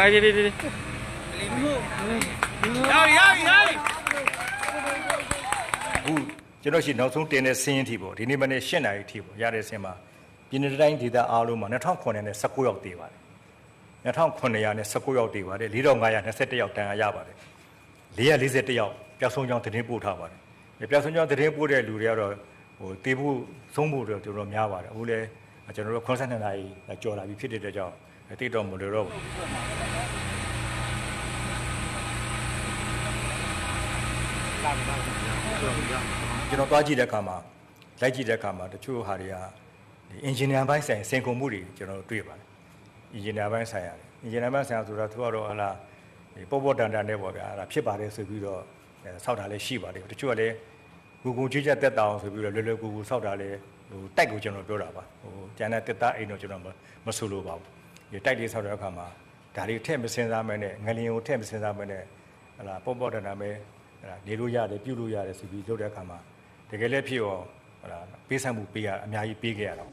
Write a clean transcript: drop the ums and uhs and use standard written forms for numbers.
မိုင်းပြေးပြေးပြေးအခုကျွန်တော်ရှိနောက်ဆုံးတင်တဲ့စင်းရင်ထိပေါ့ဒီနေ့မနေ့8 နာရီထိပေါ့ရတဲ့စင်းမှာပြည်내တိုင်းဒေသအားလုံးမှာ2009နဲ့19ရောက်တည်ပါတယ်2919ရောက်တည်ပါတယ်4521ယောက်တန်ရပါတယ်441ယောက်ပျောက်ဆုံးကြောင်းသတင်းပို့ထားပါတယ်ပျောက်ဆုံးကြောင်းသတင်းပို့တဲ့လူတွေကတော့တည်ဖို့ဆုံးဖို့တော့တော်တော်များပါတယ်အခုလည်းကျွန်တော်တို့82နာရီကြော်လာပြီဖြစ်တဲ့အတွက်ကြောင့်တိတ်တော့မလို့တော့ဘူးကျွန်တော်သွားကြည့်တဲ့အခါမှာလိုက်ကြည့်တဲ့အခါမှာတချို့ဟာတွေကအင်ဂျင်နီယာပိုင်းဆိုင်စင်ကုန်မှုတွေကျွန်တော်တို့တွေ့ပါတယ်အင်ဂျင်နီယာပိုင်းဆိုင်ရတယ်အင်ဂျင်နီယာပိုင်းဆိုင်ရဆိုတော့သူကတော့ဟလာပေါ်တန်တန်နဲ့ပေါ့ဗျာအဲ့ဒါဖြစ်ပါတယ်ဆိုပြီးတော့စောက်တာလည်းရှိပါတယ်တချို့ကလည်းကိုကိုကြီးချက်တက်တောင်ဆိုပြီးတော့လွယ်လွယ်ကူကူစောက်တာလည်းတိုက်ကိုကျွန်တော်ပြောတာပါကျန်တဲ့တက်သားအိမ်တော့ကျွန်တော်မဆိုလိုပါဘူးဒီတိုက်လေးစောက်တဲ့အခါမှာဒါလေးထည့်မစင်စားမဲနဲ့ငလျင်ကိုထည့်မစင်စားမဲနဲ့ဟလာပေါ်တန်တန်ပဲနေလို့ရတယ်ပြုလို့ရတယ်ဆိုပြီးလုပ်တဲ့အခါမှာတကယ်လည်းဖြစ်ရောဟလာပေးဆံမှုပေးရအများကြီးပေးခဲ့ရတော့